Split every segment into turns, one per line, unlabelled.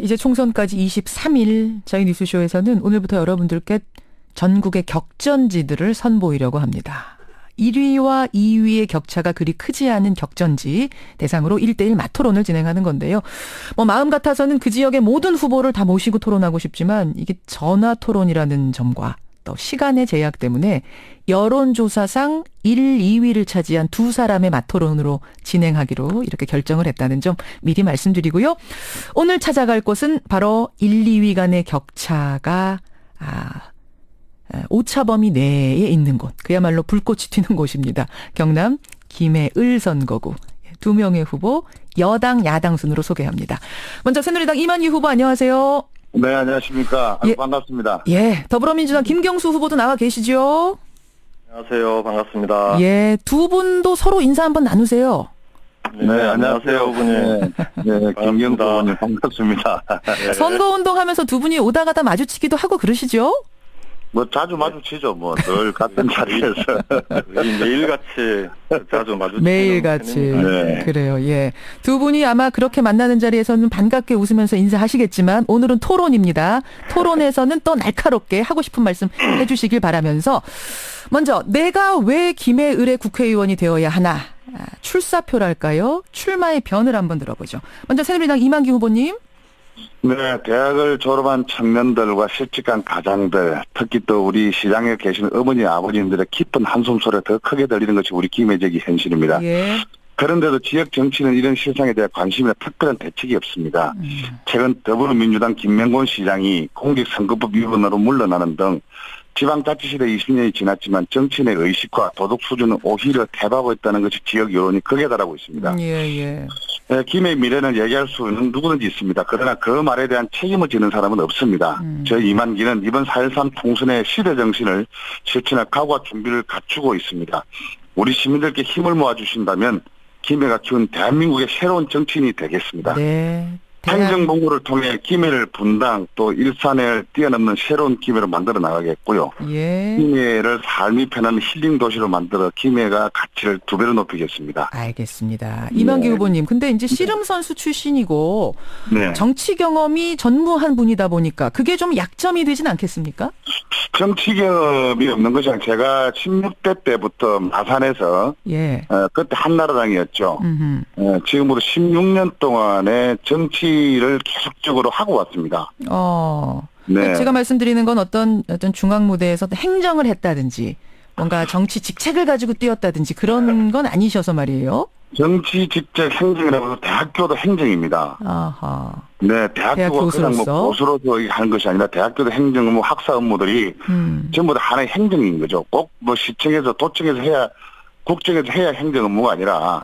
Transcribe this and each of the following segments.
이제 총선까지 23일 저희 뉴스쇼에서는 오늘부터 여러분들께 전국의 격전지들을 선보이려고 합니다. 1위와 2위의 격차가 그리 크지 않은 격전지 대상으로 1대1 맞토론을 진행하는 건데요. 마음 같아서는 그 지역의 모든 후보를 다 모시고 토론하고 싶지만 이게 전화 토론이라는 점과 또 시간의 제약 때문에 여론조사상 1, 2위를 차지한 두 사람의 맞토론으로 진행하기로 이렇게 결정을 했다는 점 미리 말씀드리고요. 오늘 찾아갈 곳은 바로 1, 2위 간의 격차가 오차범위 내에 있는 곳, 그야말로 불꽃이 튀는 곳입니다. 경남 김해을 선거구. 두 명의 후보 여당 야당 순으로 소개합니다. 먼저 새누리당 이만희 후보 안녕하세요.
네, 안녕하십니까. 반갑습니다.
예, 더불어민주당 김경수 후보도 나와 계시죠?
안녕하세요. 반갑습니다.
예, 두 분도 서로 인사 한번 나누세요.
네, 안녕하세요, 후보님.
네, 김경수 후보님 반갑습니다.
네. 선거운동 하면서 두 분이 오다 가다 마주치기도 하고 그러시죠?
자주 마주치죠. 늘 같은 자리에서.
매일같이 자주 마주치는
매일같이.
네.
그래요. 예. 두 분이 아마 그렇게 만나는 자리에서는 반갑게 웃으면서 인사하시겠지만 오늘은 토론입니다. 토론에서는 또 날카롭게 하고 싶은 말씀 해주시길 바라면서 먼저 내가 왜 김해을의 국회의원이 되어야 하나. 출사표랄까요? 출마의 변을 한번 들어보죠. 먼저 새누리당 이만기 후보님.
네, 대학을 졸업한 청년들과 실직한 가장들, 특히 또 우리 시장에 계시는 어머니, 아버님들의 깊은 한숨 소리가 더 크게 들리는 것이 우리 김해 지역의 현실입니다.
예.
그런데도 지역 정치는 이런 실상에 대해 관심이나 특별한 대책이 없습니다. 최근 더불어민주당 김명곤 시장이 공직선거법 위반으로 물러나는 등 지방자치시대 20년이 지났지만 정치인의 의식과 도덕 수준은 오히려 퇴보하고 있다는 것이 지역 여론이 극에 달하고 있습니다.
예.
네, 김해 미래를 얘기할 수는 누구든지 있습니다. 그러나 그 말에 대한 책임을 지는 사람은 없습니다. 저 이만기는 이번 4.13 총선의 시대 정신을 실천할 각오와 준비를 갖추고 있습니다. 우리 시민들께 힘을 모아주신다면 김해가 키운 대한민국의 새로운 정치인이 되겠습니다.
네.
행정본부를 통해 김해를 분당 또 일산을 뛰어넘는 새로운 김해를 만들어 나가겠고요.
예.
김해를 삶이 편한 힐링 도시로 만들어 김해가 가치를 2배로 높이겠습니다.
알겠습니다. 이만기 후보님, 근데 이제 씨름 선수 출신이고
네.
정치 경험이 전무한 분이다 보니까 그게 좀 약점이 되진 않겠습니까?
정치 경험이 없는 것이 아니라 제가 16대 때부터 마산에서
예.
그때 한나라당이었죠. 지금으로 16년 동안의 정치를 계속적으로 하고 왔습니다. 네.
제가 말씀드리는 건 어떤 중앙 무대에서 행정을 했다든지 뭔가 정치 직책을 가지고 뛰었다든지 그런 건 아니셔서 말이에요.
정치 직책 행정이라고 해서 대학교도 행정입니다.
아하.
네, 대학교가 그냥 교수로서 하는 것이 아니라 대학교도 행정 업무, 학사 업무들이 전부 다 하나의 행정인 거죠. 꼭 시청에서 도청에서 해야 국정에서 해야 행정 업무가 아니라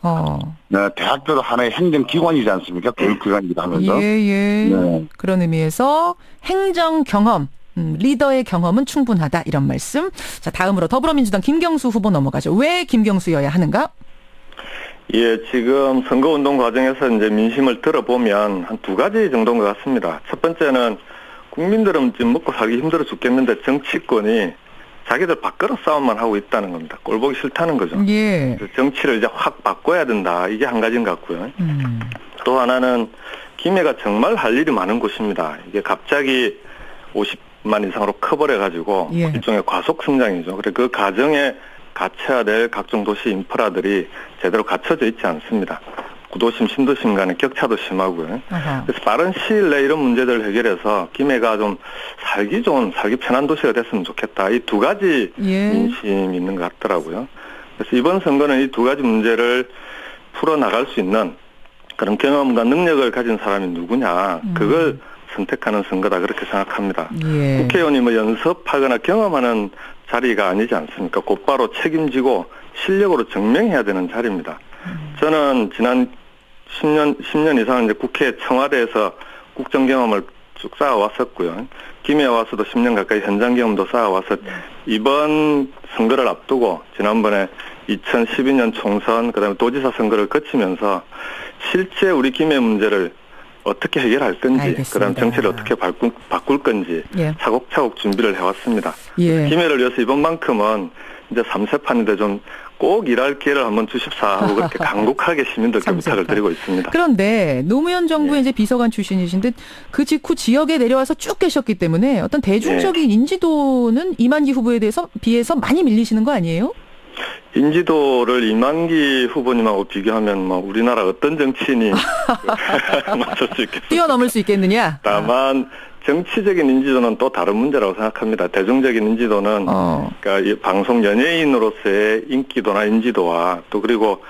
네, 대학교도 하나의 행정기관이지 않습니까? 교육기관이기도 하면서.
예. 네. 그런 의미에서 행정 경험. 리더의 경험은 충분하다 이런 말씀. 자, 다음으로 더불어민주당 김경수 후보 넘어가죠. 왜 김경수여야 하는가?
예, 지금 선거운동 과정에서 이제 민심을 들어보면 한 2가지 정도인 것 같습니다. 첫 번째는 국민들은 지금 먹고 살기 힘들어 죽겠는데 정치권이 자기들 바꿔서 싸움만 하고 있다는 겁니다. 꼴 보기 싫다는 거죠.
예.
정치를 이제 확 바꿔야 된다. 이게 한 가지인 것 같고요. 또 하나는 김해가 정말 할 일이 많은 곳입니다. 이게 갑자기 50만 이상으로 커버려가지고 일종의 과속 성장이죠. 그래 그 과정에 갖춰야 될 각종 도시 인프라들이 제대로 갖춰져 있지 않습니다. 구도심, 신도심 간의 격차도 심하고요. 그래서 빠른 시일 내에 이런 문제들을 해결해서 김해가 좀 살기 좋은, 살기 편한 도시가 됐으면 좋겠다. 이 2가지 민심이 있는 것 같더라고요. 그래서 이번 선거는 이 2가지 문제를 풀어나갈 수 있는 그런 경험과 능력을 가진 사람이 누구냐. 그걸 선택하는 선거다 그렇게 생각합니다. 국회의원이 연습하거나 경험하는 자리가 아니지 않습니까? 곧바로 책임지고 실력으로 증명해야 되는 자리입니다. 저는 지난 10년 이상 이제 국회 청와대에서 국정 경험을 쭉 쌓아왔었고요. 김해에 와서도 10년 가까이 현장 경험도 쌓아와서 이번 선거를 앞두고 지난번에 2012년 총선 그다음에 도지사 선거를 거치면서 실제 우리 김해 문제를 어떻게 해결할 건지,
알겠습니다.
그다음 정치를 어떻게 바꿀 건지 차곡차곡 준비를 해왔습니다.
예.
김해를 위해서 이번만큼은 이제 3세판인데 좀 꼭 일할 기회를 한번 주십사 하고 그렇게 간곡하게 시민들께 부탁을 드리고 있습니다.
그런데 노무현 정부의
네.
이제 비서관 출신이신데 그 직후 지역에 내려와서 쭉 계셨기 때문에 어떤 대중적인 인지도는 이만기 후보에 대해서 비해서 많이 밀리시는 거 아니에요?
인지도를 이만기 후보님하고 비교하면 뭐 우리나라 어떤 정치인이 맞설 수 있겠습니까?
뛰어넘을 수 있겠느냐?
다만 정치적인 인지도는 또 다른 문제라고 생각합니다. 대중적인 인지도는 그러니까 이 방송 연예인으로서의 인기도나 인지도와 또 그리고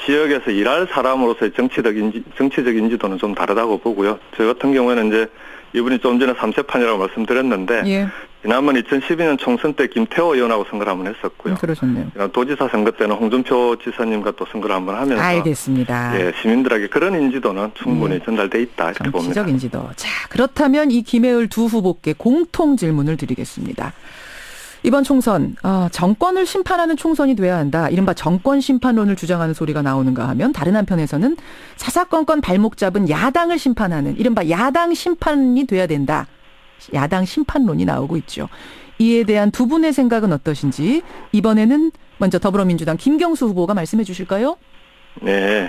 지역에서 일할 사람으로서의 정치적 인지도는 좀 다르다고 보고요. 저 같은 경우에는 이제 이분이 좀 전에 3세판이라고 말씀드렸는데
예.
지난번 2012년 총선 때 김태호 의원하고 선거를 한번 했었고요.
그러셨네요.
도지사 선거 때는 홍준표 지사님과 또 선거를 한번 하면서
알겠습니다.
예, 시민들에게 그런 인지도는 충분히 전달돼 있다 이렇게 봅니다.
정치적 인지도. 자, 그렇다면 이 김해을 두 후보께 공통 질문을 드리겠습니다. 이번 총선 정권을 심판하는 총선이 돼야 한다. 이른바 정권 심판론을 주장하는 소리가 나오는가 하면 다른 한편에서는 사사건건 발목 잡은 야당을 심판하는 이른바 야당 심판이 돼야 된다. 야당 심판론이 나오고 있죠. 이에 대한 두 분의 생각은 어떠신지 이번에는 먼저 더불어민주당 김경수 후보가 말씀해 주실까요?
네.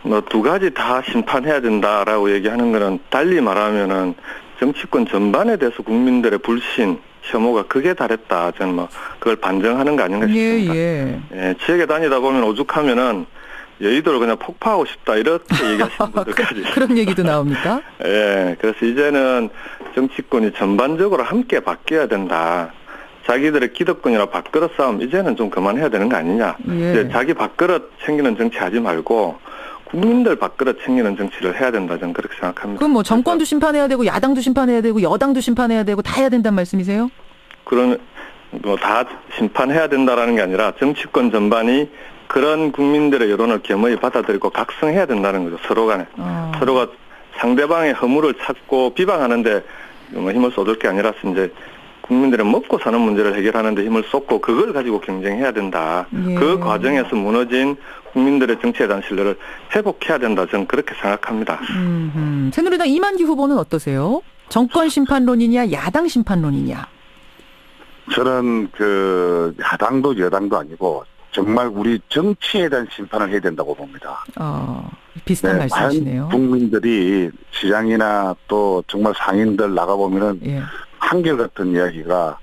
뭐 두 가지 다 심판해야 된다라고 얘기하는 거는 달리 말하면은 정치권 전반에 대해서 국민들의 불신, 혐오가 극에 달했다. 저는 뭐 그걸 반증하는 거 아닌가 싶습니다. 예, 지역에 다니다 보면 오죽하면은 여의도를 그냥 폭파하고 싶다 이렇게 얘기하시는 분들까지
그런 얘기도 나옵니까?
예, 그래서 이제는 정치권이 전반적으로 함께 바뀌어야 된다. 자기들의 기득권이나 밥그릇 싸움 이제는 좀 그만해야 되는 거 아니냐.
예.
이제 자기 밥그릇 챙기는 정치 하지 말고 국민들 밥그릇 챙기는 정치를 해야 된다. 저는 그렇게 생각합니다.
그럼 뭐 정권도 심판해야 되고 야당도 심판해야 되고 여당도 심판해야 되고 다 해야 된다는 말씀이세요?
그런 뭐 다 심판해야 된다라는 게 아니라 정치권 전반이 그런 국민들의 여론을 겸허히 받아들이고 각성해야 된다는 거죠. 서로 간에. 서로가 상대방의 허물을 찾고 비방하는데 뭐 힘을 쏟을 게 아니라서 이제 국민들의 먹고 사는 문제를 해결하는 데 힘을 쏟고 그걸 가지고 경쟁해야 된다.
예.
그 과정에서 무너진 국민들의 정치에 대한 신뢰를 회복해야 된다. 저는 그렇게 생각합니다.
새누리당 이만기 후보는 어떠세요? 정권 심판론이냐 야당 심판론이냐?
저는 야당도 여당도 아니고 정말 우리 정치에 대한 심판을 해야 된다고 봅니다.
비슷한 말씀이시네요.
많은 국민들이 시장이나 또 정말 상인들 나가보면은
예.
한결같은 이야기가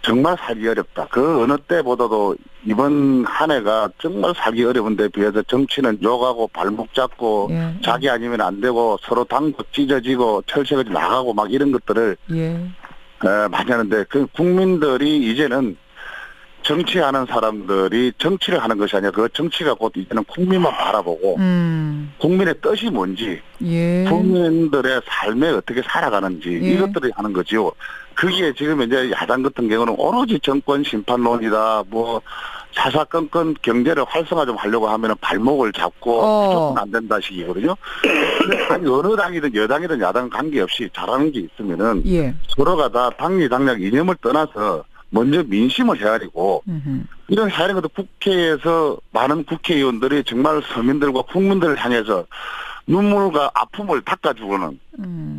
정말 살기 어렵다. 그 어느 때보다도 이번 한 해가 정말 살기 어려운 데 비해서 정치는 욕하고 발목 잡고
예.
자기 아니면 안 되고 서로 당고 찢어지고 철새같이 나가고 막 이런 것들을
예.
많이 하는데 그 국민들이 이제는 정치하는 사람들이 정치를 하는 것이 아니라 그 정치가 곧 이제는 국민만 바라보고 국민의 뜻이 뭔지
예.
국민들의 삶에 어떻게 살아가는지
예.
이것들을 하는 거지요. 그게 지금 이제 야당 같은 경우는 오로지 정권 심판론이다. 뭐 사사건건 경제를 활성화 좀 하려고 하면은 발목을 잡고 무조건 안 된다 식이거든요. 아니 어느 당이든 여당이든 야당 관계없이 잘하는 게 있으면은
예.
서로가 다 당리당략 이념을 떠나서 먼저 민심을 헤아리고 이런 헤아린 것도 국회에서 많은 국회의원들이 정말 서민들과 국민들을 향해서 눈물과 아픔을 닦아주고는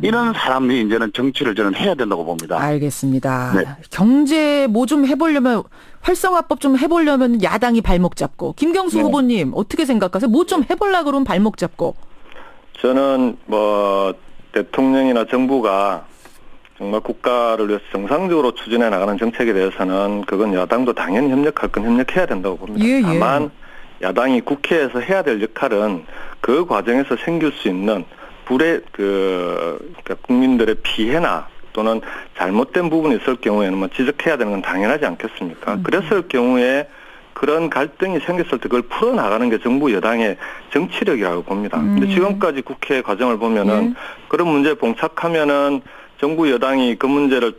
이런 사람이 이제는 정치를 저는 해야 된다고 봅니다.
알겠습니다.
네.
경제 뭐 좀 해보려면 활성화법 좀 해보려면 야당이 발목 잡고 김경수
네.
후보님 어떻게 생각하세요? 뭐 좀 해보려고 그러면 발목 잡고.
저는 뭐 대통령이나 정부가 정말 국가를 위해서 정상적으로 추진해 나가는 정책에 대해서는 그건 야당도 당연히 협력할 건 협력해야 된다고 봅니다.
예, 예.
다만 야당이 국회에서 해야 될 역할은 그 과정에서 생길 수 있는 그러니까 국민들의 피해나 또는 잘못된 부분이 있을 경우에는 뭐 지적해야 되는 건 당연하지 않겠습니까? 그랬을 경우에 그런 갈등이 생겼을 때 그걸 풀어나가는 게 정부 여당의 정치력이라고 봅니다. 근데 지금까지 국회 과정을 보면은 그런 문제에 봉착하면은 정부 여당이 그 문제를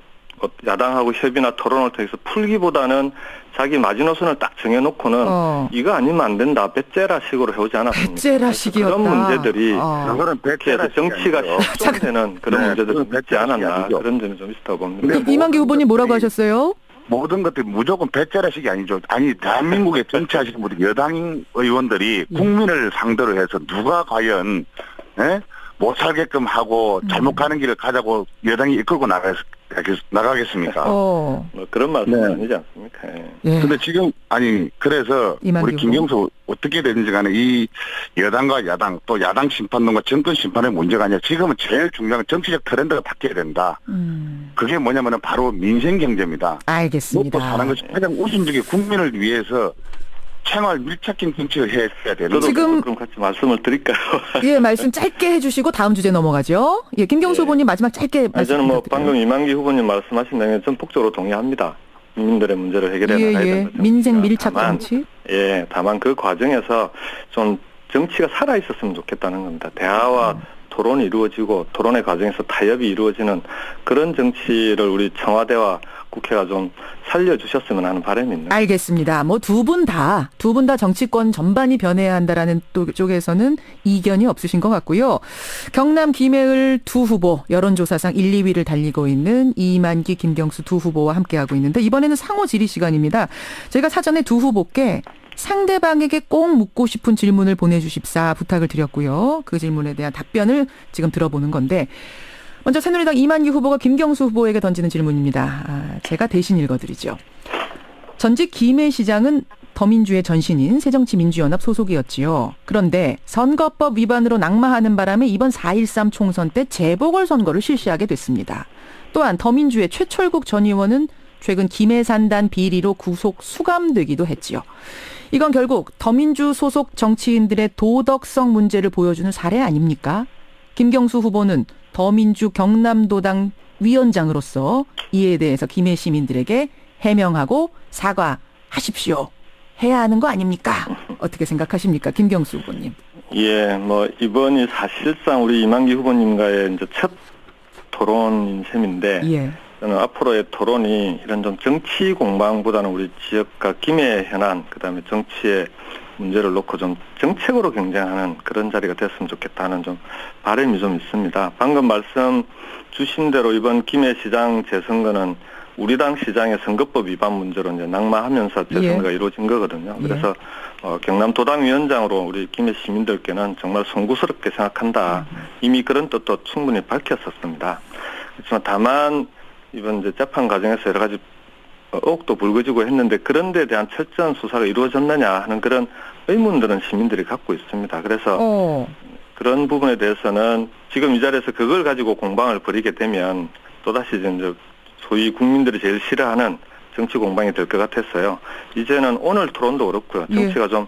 야당하고 협의나 토론을 통해서 풀기보다는 자기 마지노선을 딱 정해놓고는 이거 아니면 안 된다. 배째라식으로 해오지 않았습니까?
배째라식이었다.
그런 문제들이
그거는
국회에서 정치가 실천되는 그런 문제들이 좀 있지 않았나. 그런 점이 좀 있다고 봅니다.
이만기 후보님 뭐라고 하셨어요?
모든 것들이 무조건 배째라식이 아니죠. 아니 대한민국의 정치하시는 분들 여당 의원들이 국민을 상대로 해서 누가 과연 못 살게끔 하고 잘못 가는 길을 가자고 여당이 이끌고 나가겠습니까?
뭐 그런 말씀은
네.
아니지 않습니까?
예.
근데 지금 그래서
이만기
우리 김경수 어떻게 되는지 간에 이 여당과 야당 또 야당 심판론과 정권 심판의 문제가 아니라 지금은 제일 중요한 건 정치적 트렌드가 바뀌어야 된다. 그게 뭐냐면은 바로 민생 경제입니다.
알겠습니다.
먹고 사는 것이 가장 우선적인 국민을 위해서 생활 밀착형 정책을 해야 되는
저도
지금-
그럼 같이 말씀을 드릴까요?
예, 말씀 짧게 해주시고 다음 주제 넘어가죠. 예, 김경수 후보님 마지막 짧게 말씀
저는 뭐
부탁드려요.
방금 이만기 후보님 말씀하신 내용에 전폭적으로 동의합니다. 국민들의 문제를 해결해
예,
나가야
예.
된다.
민생 밀착
다만,
정치.
예, 다만 그 과정에서 좀 정치가 살아 있었으면 좋겠다는 겁니다. 대화와 토론이 이루어지고 토론의 과정에서 타협이 이루어지는 그런 정치를 우리 청와대와 국회가 좀 살려주셨으면 하는 바람이 있는 거예요.
알겠습니다. 뭐 두 분 다 정치권 전반이 변해야 한다라는 또 쪽에서는 이견이 없으신 것 같고요. 경남 김해을 두 후보 여론조사상 1, 2위를 달리고 있는 이만기, 김경수 두 후보와 함께하고 있는데 이번에는 상호 질의 시간입니다. 저희가 사전에 두 후보께 상대방에게 꼭 묻고 싶은 질문을 보내주십사 부탁을 드렸고요. 그 질문에 대한 답변을 지금 들어보는 건데 먼저 새누리당 이만기 후보가 김경수 후보에게 던지는 질문입니다. 제가 대신 읽어드리죠. 전직 김해시장은 더민주의 전신인 새정치민주연합 소속이었지요. 그런데 선거법 위반으로 낙마하는 바람에 이번 4.13 총선 때 재보궐선거를 실시하게 됐습니다. 또한 더민주의 최철국 전 의원은 최근 김해산단 비리로 구속 수감되기도 했지요. 이건 결국 더민주 소속 정치인들의 도덕성 문제를 보여주는 사례 아닙니까? 김경수 후보는 더민주 경남도당 위원장으로서 이에 대해서 김해 시민들에게 해명하고 사과하십시오. 해야 하는 거 아닙니까? 어떻게 생각하십니까? 김경수 후보님.
예, 뭐 이번이 사실상 우리 이만기 후보님과의 이제 첫 토론인 셈인데
예.
저는 앞으로의 토론이 이런 좀 정치 공방보다는 우리 지역과 김해 현안 그다음에 정치의 문제를 놓고 좀 정책으로 경쟁하는 그런 자리가 됐으면 좋겠다는 좀 바람이 좀 있습니다. 방금 말씀 주신 대로 이번 김해시장 재선거는 우리 당 시장의 선거법 위반 문제로 이제 낙마하면서 재선거가 이루어진 거거든요. 그래서 경남도당위원장으로 우리 김해 시민들께는 정말 송구스럽게 생각한다. 이미 그런 뜻도 충분히 밝혔었습니다. 그렇지만 다만 이번 이제 재판 과정에서 여러 가지 의혹도 불거지고 했는데 그런 데 대한 철저한 수사가 이루어졌느냐 하는 그런 의문들은 시민들이 갖고 있습니다. 그래서 그런 부분에 대해서는 지금 이 자리에서 그걸 가지고 공방을 벌이게 되면 또다시 이제 소위 국민들이 제일 싫어하는 정치 공방이 될 것 같았어요. 이제는 오늘 토론도 그렇고요. 정치가 좀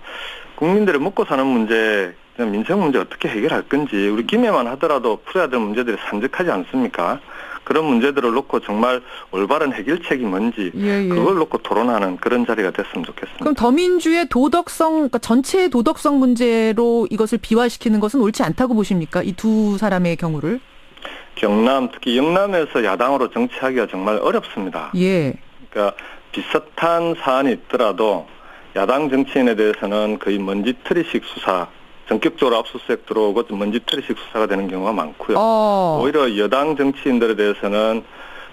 국민들의 먹고 사는 문제, 민생 문제 어떻게 해결할 건지 우리 김해만 하더라도 풀어야 될 문제들이 산적하지 않습니까? 그런 문제들을 놓고 정말 올바른 해결책이 뭔지 그걸 놓고 토론하는 그런 자리가 됐으면 좋겠습니다.
그럼 더민주의 도덕성, 그러니까 전체의 도덕성 문제로 이것을 비화시키는 것은 옳지 않다고 보십니까? 이 두 사람의 경우를?
경남, 특히 영남에서 야당으로 정치하기가 정말 어렵습니다.
예.
그러니까 비슷한 사안이 있더라도 야당 정치인에 대해서는 거의 먼지털이식 수사, 전격적으로 압수수색 들어오고 먼지털이식 수사가 되는 경우가 많고요. 오히려 여당 정치인들에 대해서는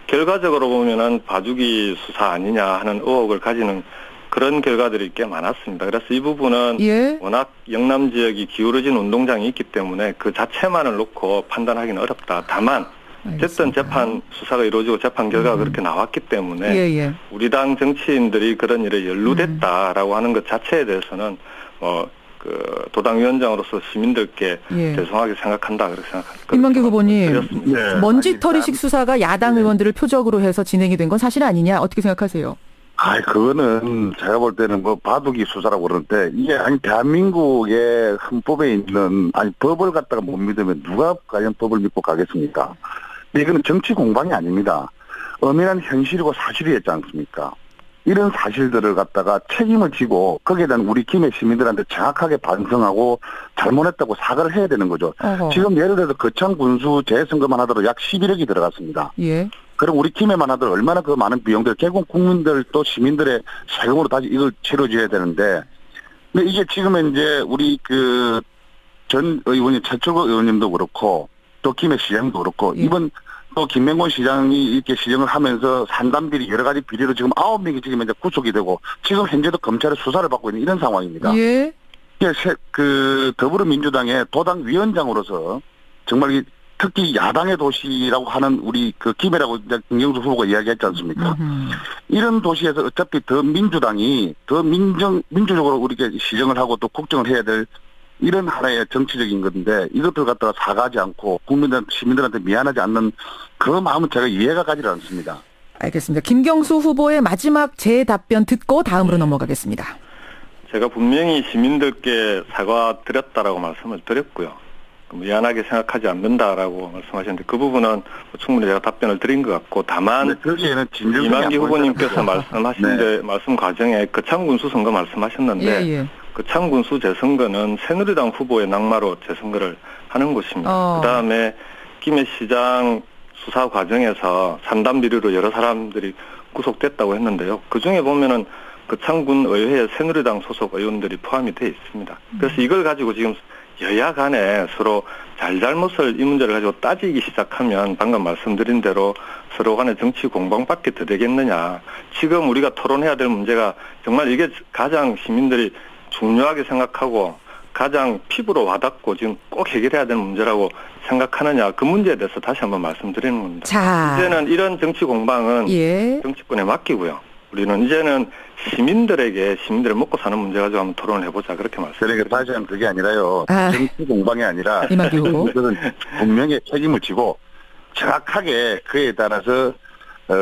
결과적으로 보면은 봐주기 수사 아니냐 하는 의혹을 가지는 그런 결과들이 꽤 많았습니다. 그래서 이 부분은 워낙 영남 지역이 기울어진 운동장이 있기 때문에 그 자체만을 놓고 판단하기는 어렵다. 다만 어쨌든 재판 수사가 이루어지고 재판 결과가 그렇게 나왔기 때문에 우리 당 정치인들이 그런 일에 연루됐다라고 하는 것 자체에 대해서는 그 도당위원장으로서 시민들께 죄송하게 생각한다 그렇게 생각합니다.
이만기 후보님, 먼지털이식 수사가 야당 의원들을 표적으로 해서 진행이 된 건 사실 아니냐 어떻게 생각하세요?
그거는 제가 볼 때는 뭐 바둑이 수사라고 그러는데 이게 대한민국의 헌법에 있는 법을 갖다가 못 믿으면 누가 과연 법을 믿고 가겠습니까? 근데 이거는 정치 공방이 아닙니다. 엄연한 현실이고 사실이었지 않습니까? 이런 사실들을 갖다가 책임을 지고 거기에 대한 우리 김해 시민들한테 정확하게 반성하고 잘못했다고 사과를 해야 되는 거죠. 지금 예를 들어서 거창 군수 재선거만 하더라도 약 11억이 들어갔습니다. 그럼 우리 김해만 하더라도 얼마나 그 많은 비용들 결국 국민들 또 시민들의 세금으로 다시 이걸 치러줘야 되는데 근데 이게 지금은 이제 우리 그 전 의원님 최철국 의원님도 그렇고 또 김해 시장도 그렇고 이번 또 김명곤 시장이 이렇게 시정을 하면서 산단비리 여러 가지 비리로 지금 9명이 지금 이제 구속이 되고 지금 현재도 검찰의 수사를 받고 있는 이런 상황입니다. 그 더불어민주당의 도당 위원장으로서 정말 특히 야당의 도시라고 하는 우리 그 김해라고 이제 김경수 후보가 이야기했지 않습니까? 이런 도시에서 어차피 더 민주당이 더 민주적으로 우리가 시정을 하고 또 국정을 해야 될 이런 하나의 정치적인 건데 이것들 갖다가 사과하지 않고 시민들한테 미안하지 않는 그 마음은 제가 이해가 가지 않습니다.
알겠습니다. 김경수 후보의 마지막 제 답변 듣고 다음으로 넘어가겠습니다.
제가 분명히 시민들께 사과드렸다라고 말씀을 드렸고요. 미안하게 생각하지 않는다라고 말씀하셨는데 그 부분은 충분히 제가 답변을 드린 것 같고 다만 이만기 후보님께서 말씀 과정에 거창군수 선거 말씀하셨는데 거창군수 재선거는 새누리당 후보의 낙마로 재선거를 하는 것입니다. 그다음에 김해시장 수사 과정에서 산담 비리로 여러 사람들이 구속됐다고 했는데요. 그중에 보면은 거창군 의회에 새누리당 소속 의원들이 포함이 되어 있습니다. 그래서 이걸 가지고 지금 여야 간에 서로 잘잘못을 이 문제를 가지고 따지기 시작하면 방금 말씀드린 대로 서로 간에 정치 공방밖에 더 되겠느냐. 지금 우리가 토론해야 될 문제가 정말 이게 가장 시민들이 중요하게 생각하고 가장 피부로 와닿고 지금 꼭 해결해야 되는 문제라고 생각하느냐. 그 문제에 대해서 다시 한번 말씀드리는 겁니다.
자.
이제는 이런 정치 공방은 정치권에 맡기고요. 우리는 이제는 시민들을 먹고 사는 문제 가지고 한번 토론을 해보자 그렇게 말씀드립니다.
그러니까 다시 하면 그게 아니라요. 정치 공방이 아니라
이만기 후보.
그것은 분명히 책임을 지고 정확하게 그에 따라서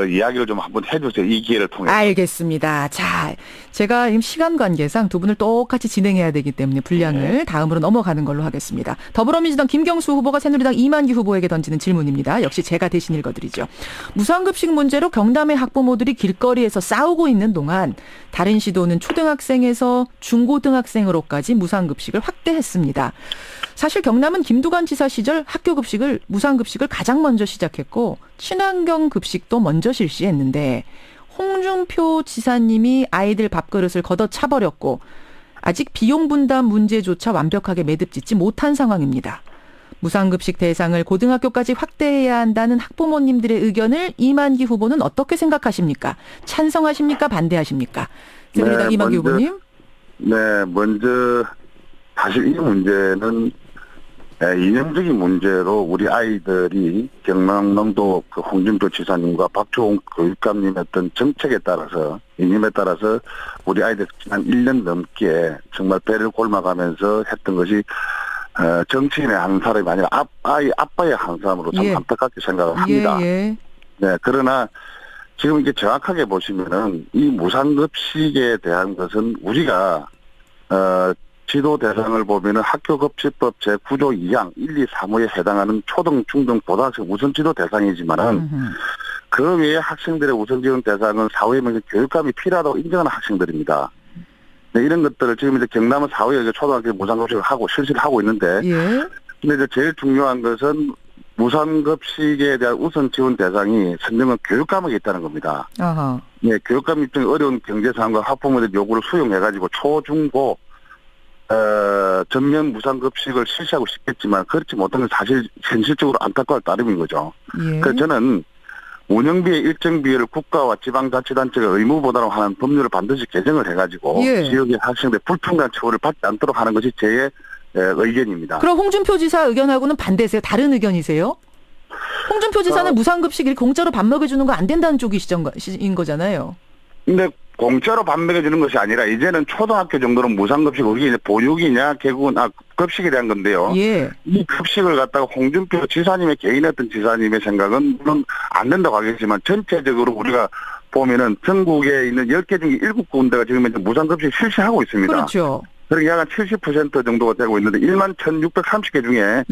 이야기를 좀 한번 해주세요. 이 기회를 통해서.
알겠습니다. 자, 제가 지금 시간 관계상 두 분을 똑같이 진행해야 되기 때문에 분량을 다음으로 넘어가는 걸로 하겠습니다. 더불어민주당 김경수 후보가 새누리당 이만기 후보에게 던지는 질문입니다. 역시 제가 대신 읽어드리죠. 무상급식 문제로 경남의 학부모들이 길거리에서 싸우고 있는 동안 다른 시도는 초등학생에서 중고등학생으로까지 무상급식을 확대했습니다. 사실 경남은 김두관 지사 시절 무상급식을 가장 먼저 시작했고 친환경 급식도 먼저 실시했는데 홍준표 지사님이 아이들 밥그릇을 걷어차버렸고 아직 비용 분담 문제조차 완벽하게 매듭짓지 못한 상황입니다. 무상급식 대상을 고등학교까지 확대해야 한다는 학부모님들의 의견을 이만기 후보는 어떻게 생각하십니까? 찬성하십니까? 반대하십니까? 새누리당 이만기 후보님.
네, 먼저 사실 이 문제는 이념적인 문제로 우리 아이들이 경남도 그 홍준표 지사님과 박주홍 교육감님의 어떤 정책에 따라서 이념에 따라서 우리 아이들 지난 1년 넘게 정말 배를 골마가면서 했던 것이 정치인의 한 사람이 아니라 아빠의 한 사람으로 참 안타깝게 생각을 합니다. 네, 그러나 지금 이게 정확하게 보시면은 이 무상급식에 대한 것은 우리가 지도 대상을 보면은 학교급식법 제9조 2항 1, 2, 3호에 해당하는 초등, 중등, 고등학생 우선 지도 대상이지만은 그 외에 학생들의 우선 지원 대상은 사후에 교육감이 필요하다고 인정하는 학생들입니다. 네, 이런 것들을 지금 이제 경남은 사후에 초등학교 무상급식을 하고 실시를 하고 있는데, 근데 이제 제일 중요한 것은 무상급식에 대한 우선 지원 대상이 선정은 교육감에게 있다는 겁니다. 네, 교육감 입장에 어려운 경제 상황과 학부모들 요구를 수용해가지고 초중고 전면 무상급식을 실시하고 싶겠지만 그렇지 못한 건 사실 현실적으로 안타까울 따름인 거죠. 그래서 저는 운영비의 일정 비율을 국가와 지방자치단체가 의무보다로 하는 법률을 반드시 개정을 해가지고 지역의 학생들 불평등한 처우를 받지 않도록 하는 것이 제 의견입니다.
그럼 홍준표 지사 의견하고는 반대세요? 다른 의견이세요? 홍준표 지사는 무상급식 공짜로 밥 먹여주는 거 안 된다는 쪽인 거잖아요.
근데 공짜로 밥 먹여주는 것이 아니라 이제는 초등학교 정도는 무상급식, 이게 이제 보육이냐 개국은 급식에 대한 건데요. 이 급식을 갖다가 홍준표 지사님의 개인의 어떤 지사님의 생각은 물론 안 된다고 하겠지만 전체적으로 우리가 보면은 전국에 있는 10개 중에 7군데가 지금 이제 무상급식 실시하고 있습니다.
그렇죠.
그러니까 약 70% 정도가 되고 있는데 11,630개 중에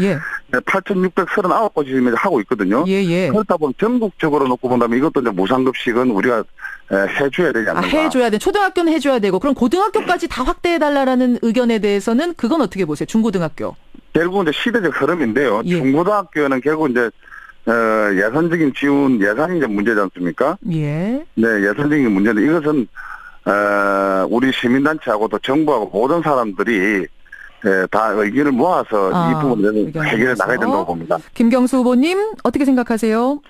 8,639곳이 지금 하고 있거든요. 그렇다 보면 전국적으로 놓고 본다면 이것도 이제 무상급식은 우리가 해줘야 되지 않는가.
해줘야 돼. 초등학교는 해줘야 되고 그럼 고등학교까지 다 확대해달라는 의견에 대해서는 그건 어떻게 보세요? 중고등학교.
결국 이제 시대적 흐름인데요. 중고등학교는 결국 이제 예산적인 지원 예산이 이제 문제지 않습니까? 네, 예산적인 문제인데 이것은 우리 시민단체하고 또 정부하고 모든 사람들이 다 의견을 모아서 이 부분을 해결해 나가야 된다고 봅니다.
김경수 후보님 어떻게 생각하세요?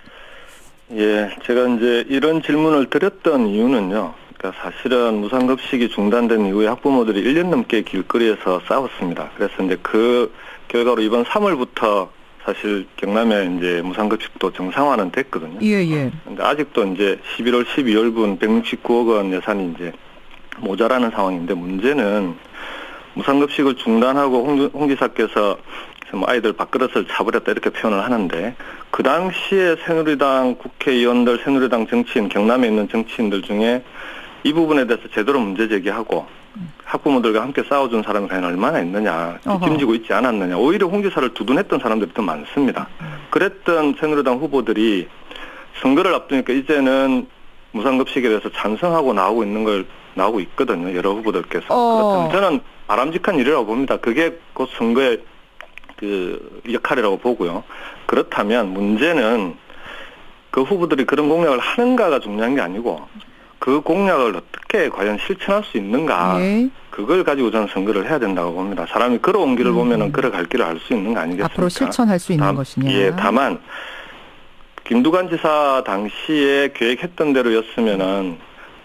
제가 이제 이런 질문을 드렸던 이유는요. 그러니까 사실은 무상급식이 중단된 이후에 학부모들이 1년 넘게 길거리에서 싸웠습니다. 그래서 이제 그 결과로 이번 3월부터 사실 경남에 이제 무상급식도 정상화는 됐거든요.
예.
근데 아직도 이제 11월 12월분 169억 원 예산이 이제 모자라는 상황인데 문제는 무상급식을 중단하고 홍 지사께서 아이들 밥그릇을 차버렸다 이렇게 표현을 하는데 그 당시에 새누리당 국회의원들, 새누리당 정치인, 경남에 있는 정치인들 중에 이 부분에 대해서 제대로 문제 제기하고 학부모들과 함께 싸워준 사람이 과연 얼마나 있느냐, 뒷짐지고 있지 않았느냐, 오히려 홍 지사를 두둔했던 사람들이 더 많습니다. 그랬던 새누리당 후보들이 선거를 앞두니까 이제는 무상급식에 대해서 찬성하고 나오고 있거든요. 여러 후보들께서. 그렇다면 저는 바람직한 일이라고 봅니다. 그게 곧 선거의 그 역할이라고 보고요. 그렇다면 문제는 그 후보들이 그런 공약을 하는가가 중요한 게 아니고 그 공약을 어떻게 과연 실천할 수 있는가, 그걸 가지고 저는 선거를 해야 된다고 봅니다. 사람이 걸어온 길을 보면은 걸어갈 길을 알 수 있는 거 아니겠습니까?
앞으로 실천할 수 있는 것이냐.
예, 다만 김두관 지사 당시에 계획했던 대로였으면은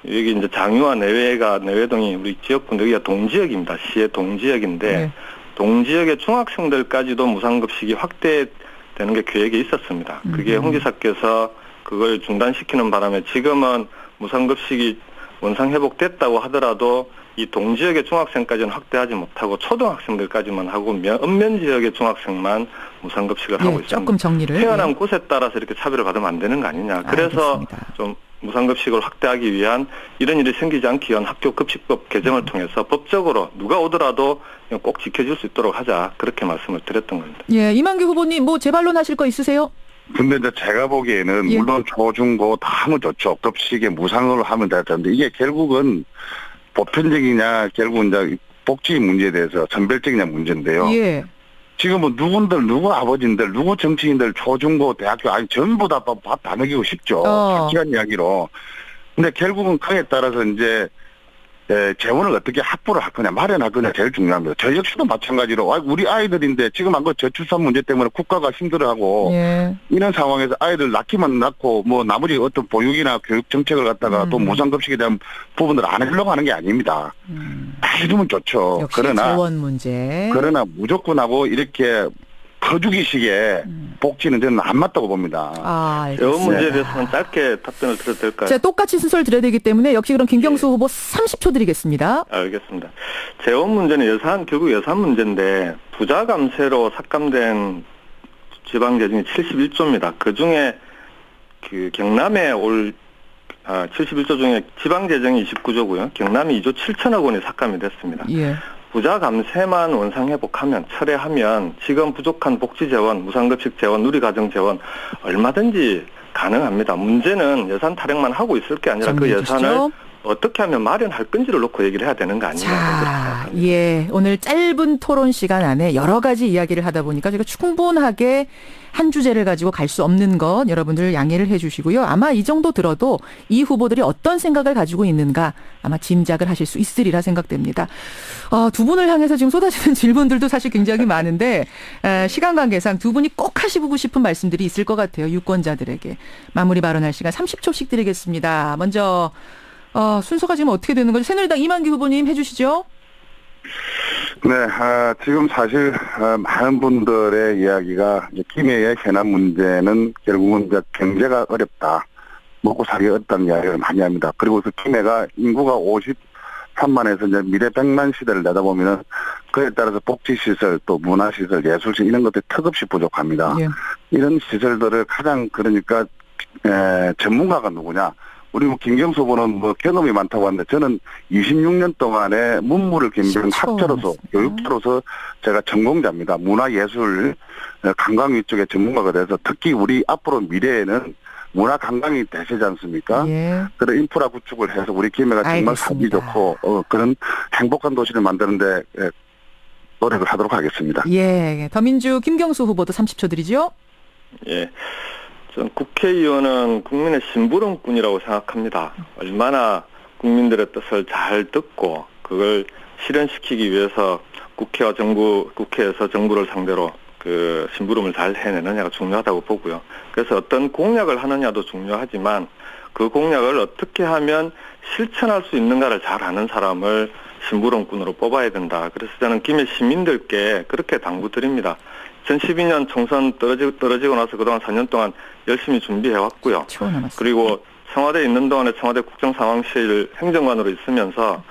여기 이제 장유와 내외동이 우리 지역분 여기가 동지역입니다. 시의 동지역인데 동지역의 중학생들까지도 무상급식이 확대되는 게 계획에 있었습니다. 그게 홍 지사께서 그걸 중단시키는 바람에 지금은 무상급식이 원상회복됐다고 하더라도 이 동지역의 중학생까지는 확대하지 못하고 초등학생들까지만 하고 읍면 지역의 중학생만 무상급식을 하고 있습니다.
조금 정리를.
태어난 곳에 따라서 이렇게 차별을 받으면 안 되는 거 아니냐. 그래서
알겠습니다.
좀 무상급식을 확대하기 위한 이런 일이 생기지 않기 위한 학교급식법 개정을 통해서 법적으로 누가 오더라도 꼭 지켜줄 수 있도록 하자. 그렇게 말씀을 드렸던 겁니다.
예, 이만기 후보님 뭐 재반론하실 거 있으세요?
근데 이제 제가 보기에는 물론 초중고 다 하면 좋죠. 급식에 무상으로 하면 되는데 이게 결국은 보편적이냐, 결국 이제 복지 문제에 대해서 선별적이냐 문제인데요.
예.
지금은 누구 아버지인들, 누구 정치인들, 초중고, 대학교, 아니, 전부 다 밥 다 먹이고 싶죠. 솔직한 이야기로. 근데 결국은 그에 따라서 이제, 재원을 어떻게 확보를 할 거냐, 마련할 거냐 제일 중요합니다. 저 역시도 마찬가지로, 우리 아이들인데 지금 한 거 저출산 문제 때문에 국가가 힘들어하고, 이런 상황에서 아이들 낳기만 낳고, 뭐, 나머지 어떤 보육이나 교육 정책을 갖다가 또 무상급식에 대한 부분을 안 하려고 하는 게 아닙니다. 다 해주면 좋죠.
역시 재원 문제.
그러나 무조건 하고 이렇게 퍼주기식의 복지는 저는 안 맞다고 봅니다.
재원 문제에 대해서는 짧게 답변을 드려도 될까요?
제가 똑같이 순서를 드려야 되기 때문에 역시 그럼 김경수 후보 30초 드리겠습니다.
알겠습니다. 재원 문제는 결국 예산 문제인데 부자 감세로 삭감된 지방 재정이 71조입니다. 그 중에 그 경남에 71조 중에 지방 재정이 29조고요. 경남이 2조 7천억 원이 삭감이 됐습니다. 부자 감세만 원상회복하면 철회하면 지금 부족한 복지 재원, 무상급식 재원, 누리가정 재원 얼마든지 가능합니다. 문제는 예산 타령만 하고 있을 게 아니라 그 예산을 어떻게 하면 마련할 건지를 놓고 얘기를 해야 되는 거 아니냐.
자, 오늘 짧은 토론 시간 안에 여러 가지 이야기를 하다 보니까 제가 충분하게 한 주제를 가지고 갈 수 없는 것 여러분들 양해를 해 주시고요. 아마 이 정도 들어도 이 후보들이 어떤 생각을 가지고 있는가 아마 짐작을 하실 수 있으리라 생각됩니다. 두 분을 향해서 지금 쏟아지는 질문들도 사실 굉장히 많은데 시간 관계상 두 분이 꼭 하시고 싶은 말씀들이 있을 것 같아요. 유권자들에게. 마무리 발언할 시간 30초씩 드리겠습니다. 먼저 순서가 지금 어떻게 되는 거죠? 새누리당 이만기 후보님 해주시죠.
네, 지금 사실 많은 분들의 이야기가 김해의 현안 문제는 결국은 이제 경제가 어렵다, 먹고 살기 어렵다는 이야기를 많이 합니다. 그리고 그 김해가 인구가 53만에서 이제 미래 100만 시대를 내다보면은 그에 따라서 복지시설, 또 문화시설, 예술시설 이런 것들이 턱없이 부족합니다. 이런 시설들을 가장 그러니까 전문가가 누구냐? 우리 김경수 후보는 경험이 많다고 하는데 저는 26년 동안에 문무를 겸비한 학자로서 교육자로서 제가 전공자입니다. 문화예술 관광 쪽의 전문가가 돼서 특히 우리 앞으로 미래에는 문화 관광이 대세지 않습니까? 그런 인프라 구축을 해서 우리 김해가 정말 살기 좋고 그런 행복한 도시를 만드는데 노력을 하도록 하겠습니다.
더민주 김경수 후보도 30초 드리죠.
전 국회의원은 국민의 심부름꾼이라고 생각합니다. 얼마나 국민들의 뜻을 잘 듣고 그걸 실현시키기 위해서 국회에서 정부를 상대로 그 심부름을 잘 해내느냐가 중요하다고 보고요. 그래서 어떤 공약을 하느냐도 중요하지만 그 공약을 어떻게 하면 실천할 수 있는가를 잘 아는 사람을 심부름꾼으로 뽑아야 된다. 그래서 저는 김해 시민들께 그렇게 당부드립니다. 2012년 총선 떨어지고 나서 그동안 4년 동안 열심히 준비해왔고요. 그리고 청와대에 있는 동안에 청와대 국정상황실 행정관으로 있으면서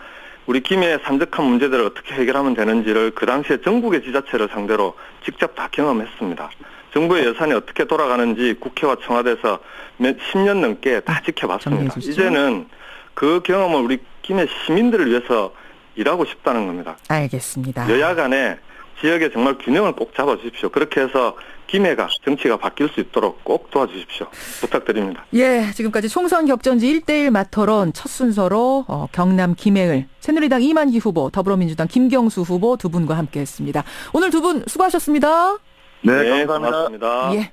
우리 김해의 산적한 문제들을 어떻게 해결하면 되는지를 그 당시에 전국의 지자체를 상대로 직접 다 경험했습니다. 정부의 예산이 어떻게 돌아가는지 국회와 청와대에서 몇 10년 넘게 다 지켜봤습니다. 이제는 그 경험을 우리 김해 시민들을 위해서 일하고 싶다는 겁니다.
알겠습니다.
여야 간에 지역에 정말 균형을 꼭 잡아주십시오. 그렇게 해서 김해가 정치가 바뀔 수 있도록 꼭 도와주십시오. 부탁드립니다.
예, 지금까지 총선 격전지 1대1 마터런 첫 순서로 경남 김해을 새누리당 이만기 후보, 더불어민주당 김경수 후보 두 분과 함께했습니다. 오늘 두 분 수고하셨습니다.
네, 감사합니다.
고맙습니다.
예.